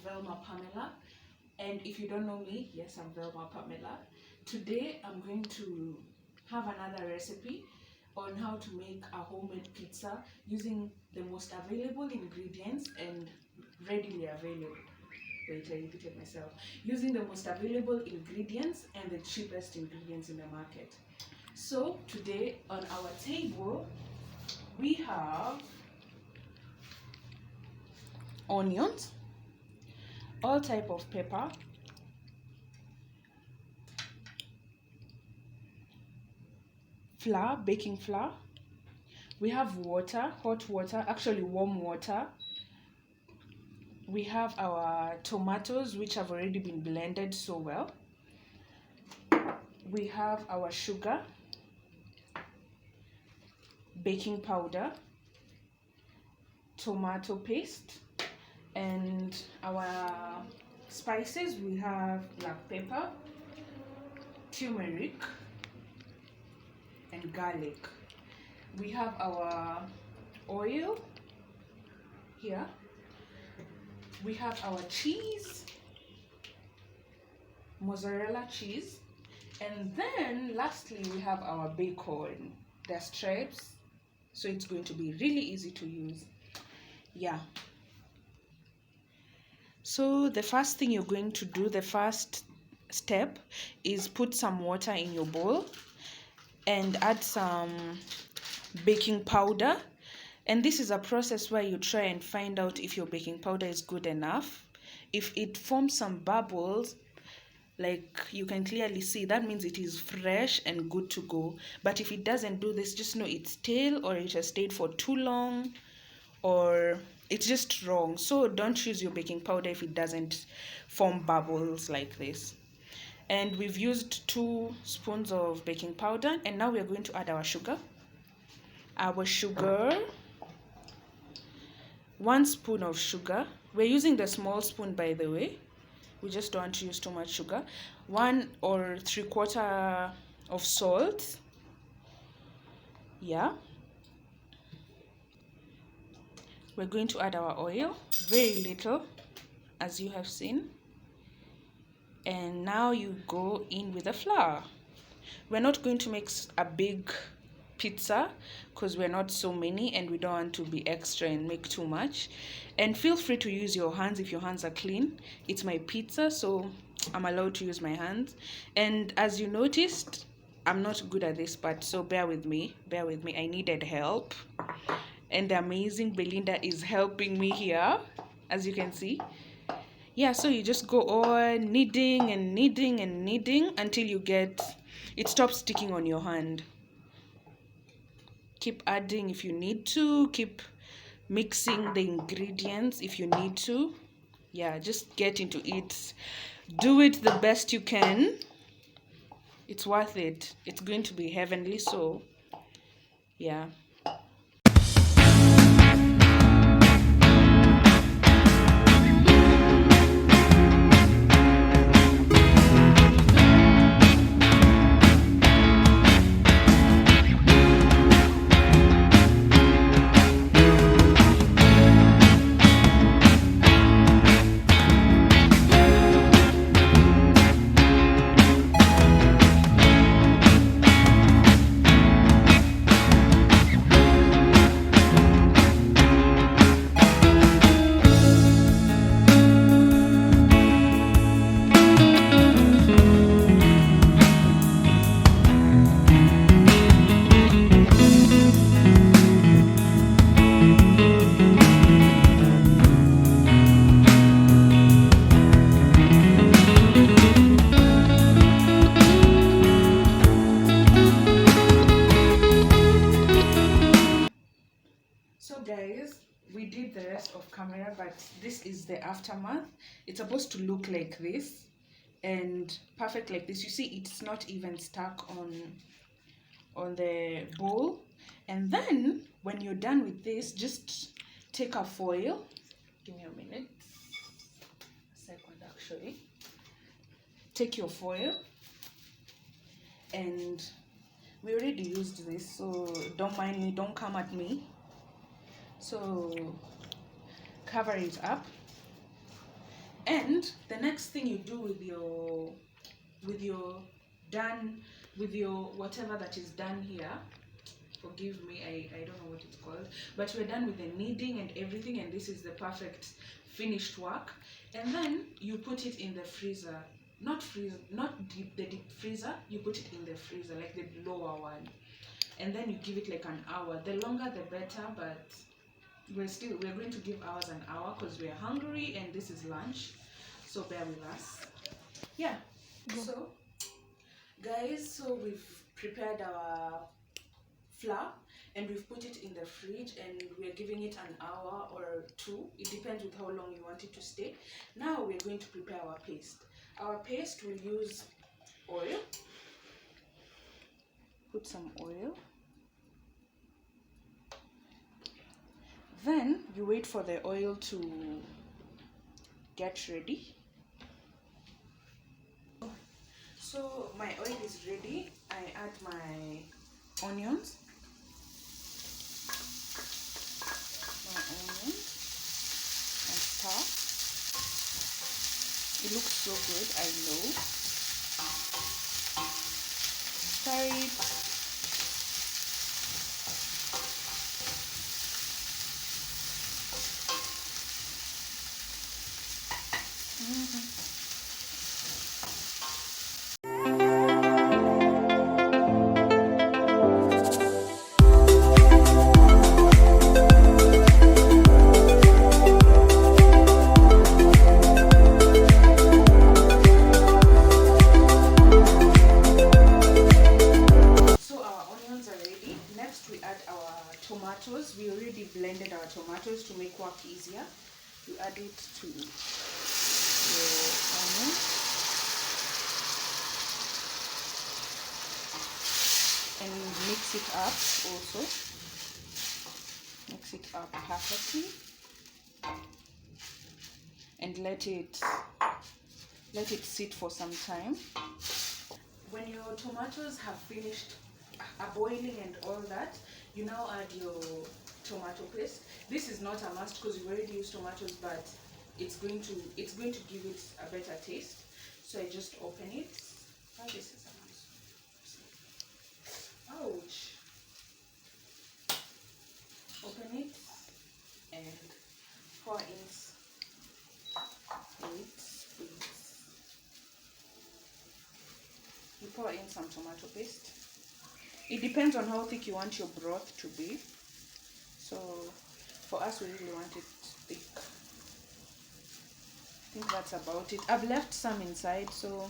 Velma Pamela, and if you don't know me, yes, I'm Velma Pamela. Today I'm going to have another recipe on how to make a homemade pizza using the most available ingredients and readily available. Wait, I repeated myself. Using the most available ingredients and the cheapest ingredients in the market. So today on our table we have onions, all type of pepper, flour, baking flour. We have water, hot water, actually warm water. We have our tomatoes, which have already been blended so well. We have our sugar, baking powder, tomato paste, and our spices. We have black pepper, turmeric, and garlic. We have our oil here. We have our cheese, mozzarella cheese, and then lastly we have our bacon. They're stripes, so it's going to be really easy to use. Yeah. So the first thing you're going to do, the first step, is put some water in your bowl and add some baking powder. And this is a process where you try and find out if your baking powder is good enough. If it forms some bubbles, like you can clearly see, that means it is fresh and good to go. But if it doesn't do this, just know it's stale, or it has stayed for too long, or it's just wrong. So don't use your baking powder if it doesn't form bubbles like this. And we've used 2 spoons of baking powder, and now we are going to add our sugar. 1 spoon of sugar. We're using the small spoon, by the way. We just don't want to use too much sugar. 1 or 3/4 of salt. Yeah. We're going to add our oil, very little, as you have seen. And now you go in with the flour. We're not going to make a big pizza because we're not so many and we don't want to be extra and make too much. And feel free to use your hands if your hands are clean. It's my pizza, so I'm allowed to use my hands. And as you noticed, I'm not good at this part, so bear with me. I needed help, and the amazing Belinda is helping me here, as you can see. Yeah, so you just go on kneading and kneading and kneading until you get it stops sticking on your hand. Keep adding if you need to, keep mixing the ingredients if you need to. Yeah, just get into it. Do it the best you can. It's worth it. It's going to be heavenly, so yeah. So guys, we did the rest of camera, but this is the aftermath. It's supposed to look like this and perfect like this. You see, it's not even stuck on the bowl. And then when you're done with this, just take a foil. Give me a minute. A second, actually. Take your foil, and we already used this, so don't mind me, don't come at me. So cover it up, And the next thing you do with your whatever that is done here, forgive me, I don't know what it's called, but we're done with the kneading and everything, and this is the perfect finished work. And then you put it in the freezer, not the deep freezer, you put it in the freezer, like the lower one, and then you give it like an hour. The longer the better, but we're going to give ours an hour because we're hungry and this is lunch, so bear with us. Yeah. So guys, so we've prepared our flour and we've put it in the fridge, and we're giving it an hour or two. It depends with how long you want it to stay. Now we're going to prepare our paste. Our paste will use oil. Put some oil. Then you wait for the oil to get ready. So my oil is ready. I add my onions. And star. It looks so good, I know. Stir it. Tomatoes. We already blended our tomatoes to make work easier. You add it to your onion. And mix it up also. Mix it up perfectly. And let it sit for some time. When your tomatoes have finished boiling and all that, you now add your tomato paste. This is not a must because you've already used tomatoes, but it's going to give it a better taste. So I just open it. Oh, this is a nice. Ouch. Open it and pour in. You pour in some tomato paste. It depends on how thick you want your broth to be. So for us, we really want it thick. I think that's about it. I've left some inside, so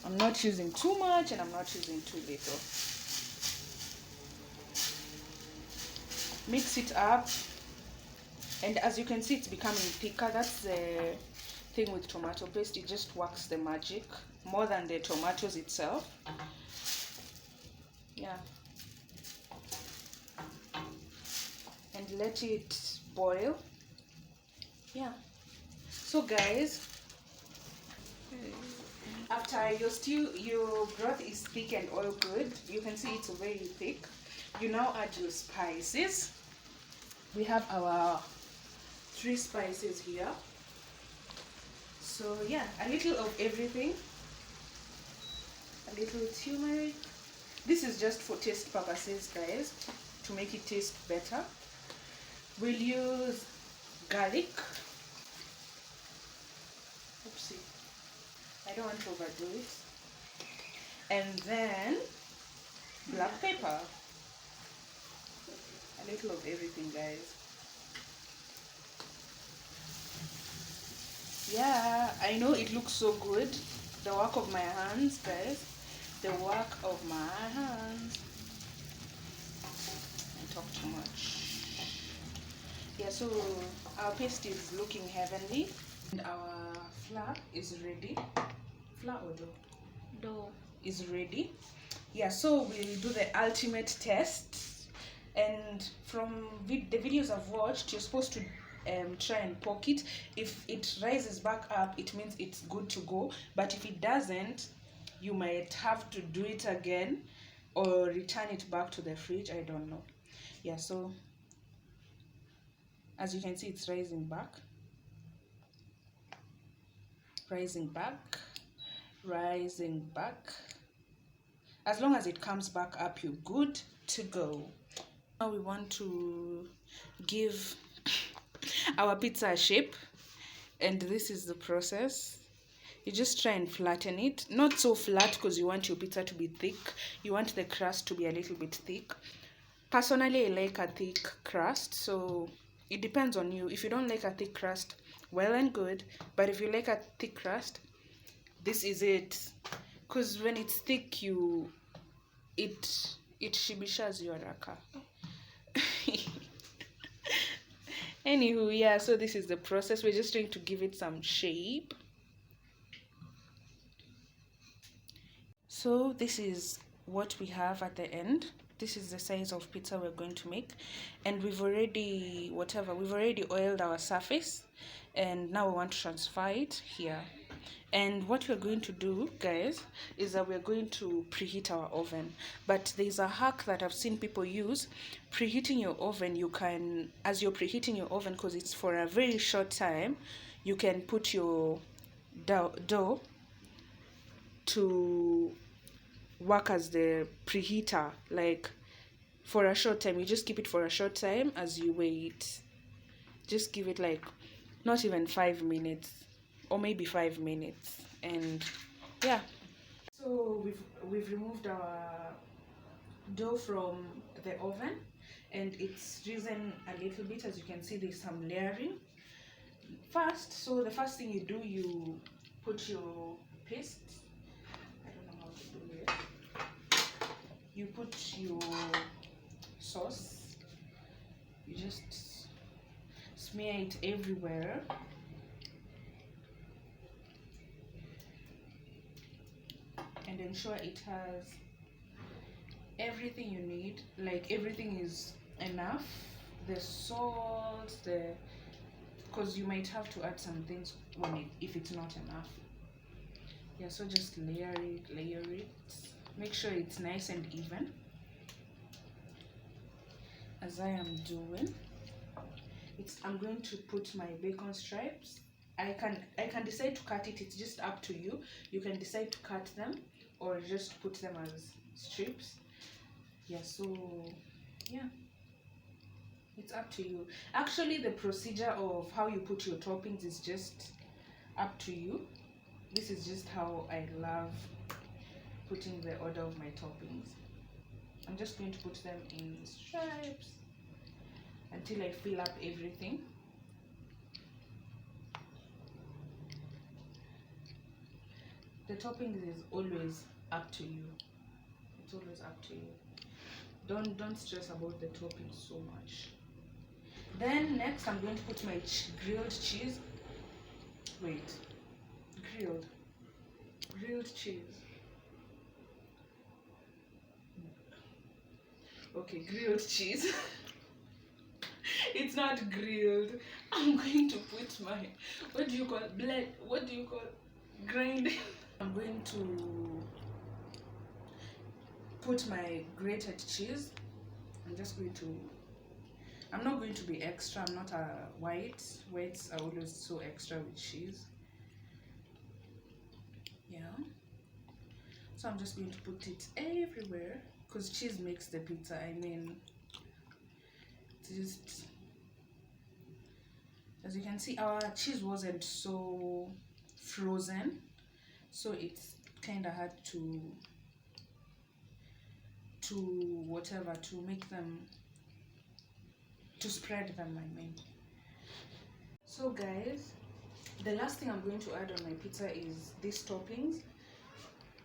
I'm not using too much and I'm not using too little. Mix it up, and as you can see, it's becoming thicker. That's the thing with tomato paste, it just works the magic more than the tomatoes itself. Yeah. And let it boil. Yeah. So guys, after your broth is thick and all good, you can see it's very thick. You now add your spices. We have our 3 spices here. So yeah, a little of everything. A little turmeric. This is just for taste purposes, guys, to make it taste better. We'll use garlic. Oopsie. I don't want to overdo it. And then black pepper. A little of everything, guys. Yeah, I know it looks so good. The work of my hands, guys. The work of my hands. I talk too much. Yeah, so our paste is looking heavenly. And our flour is ready. Flour or dough? Dough is ready. Yeah, so we'll do the ultimate test. And from the videos I've watched, you're supposed to try and poke it. If it rises back up, it means it's good to go. But if it doesn't, you might have to do it again or return it back to the fridge. I don't know. Yeah, so as you can see, it's rising back. rising back, rising back. As long as it comes back up, you're good to go. Now we want to give our pizza a shape, and this is the process. You just try and flatten it, not so flat because you want your pizza to be thick. You want the crust to be a little bit thick. Personally, I like a thick crust, so it depends on you. If you don't like a thick crust, well and good, but if you like a thick crust, this is it. Because when it's thick, it shibishas your raka. Anywho, yeah, so this is the process. We're just trying to give it some shape. So this is what we have at the end. This is the size of pizza we're going to make, and we've already oiled our surface, and now we want to transfer it here. And what we're going to do, guys, is that we're going to preheat our oven. But there's a hack that I've seen people use. Preheating your oven, you can, as you're preheating your oven, because it's for a very short time, you can put your dough to work as the preheater. Like, for a short time, you just keep it for a short time as you wait. Just give it like not even 5 minutes, or maybe 5 minutes, and yeah. So we've removed our dough from the oven, and it's risen a little bit. As you can see, there's some layering first. So the first thing you do, you put your paste. I don't know how to do it. You put your sauce. You just smear it everywhere. And ensure it has everything you need, like everything is enough. The salt, because you might have to add some things if it's not enough. Yeah, so just layer it. Make sure it's nice and even, as I am doing. I'm going to put my bacon stripes. I can decide to cut it. It's just up to you. You can decide to cut them or just put them as strips. Yeah, so yeah, it's up to you. Actually, the procedure of how you put your toppings is just up to you. This is just how I love putting the order of my toppings. I'm just going to put them in stripes until I fill up everything. The toppings is always up to you. It's always up to you. Don't stress about the toppings so much. Then next, I'm going to put my grilled cheese. Wait, grilled cheese. Okay, grilled cheese. It's not grilled. I'm going to put my, what do you call grind? I'm going to put my grated cheese. I'm not going to be extra. I'm not a white. Whites are always so extra with cheese. Yeah. So I'm just going to put it everywhere, because cheese makes the pizza. I mean, just as you can see, our cheese wasn't so frozen, so it's kind of hard to make them, to spread them, I mean. So guys, the last thing I'm going to add on my pizza is these toppings.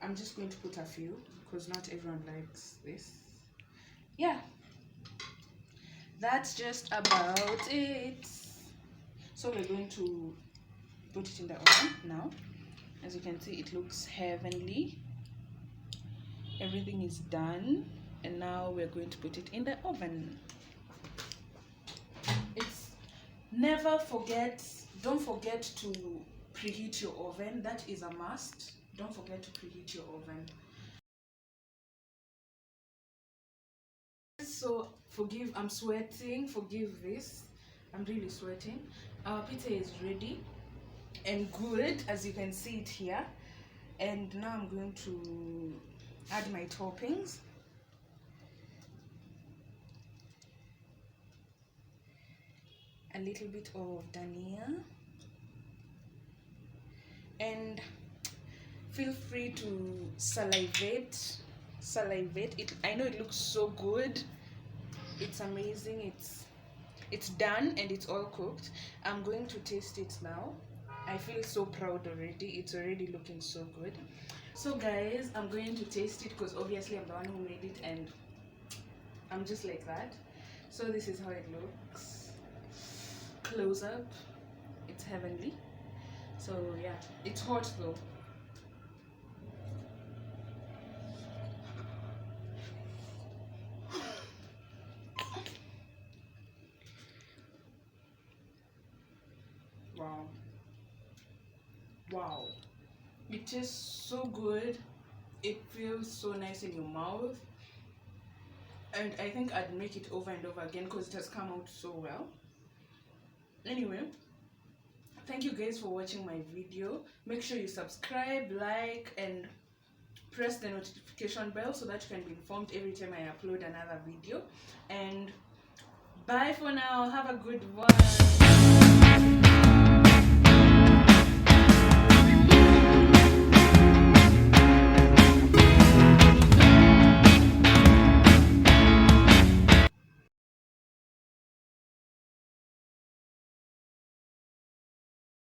I'm just going to put a few because not everyone likes this. Yeah, that's just about it. So we're going to put it in the oven now. As you can see, it looks heavenly. Everything is done, and now we're going to put it in the oven. Don't forget to preheat your oven. That is a must. Don't forget to preheat your oven. So I'm sweating, forgive this. I'm really sweating. Our pizza is ready. and good, as you can see it here. And now I'm going to add my toppings. A little bit of dhania, and feel free to salivate it. I know it looks so good, it's amazing. It's done and it's all cooked. I'm going to taste it now. I feel so proud already. It's already looking so good. So guys, I'm going to taste it because obviously I'm the one who made it and I'm just like that. So this is how it looks. Close up. It's heavenly. So yeah, it's hot though. Wow. Wow. It tastes so good. It feels so nice in your mouth. And I think I'd make it over and over again because it has come out so well. Anyway, thank you guys for watching my video. Make sure you subscribe, like, and press the notification bell so that you can be informed every time I upload another video. And bye for now. Have a good one.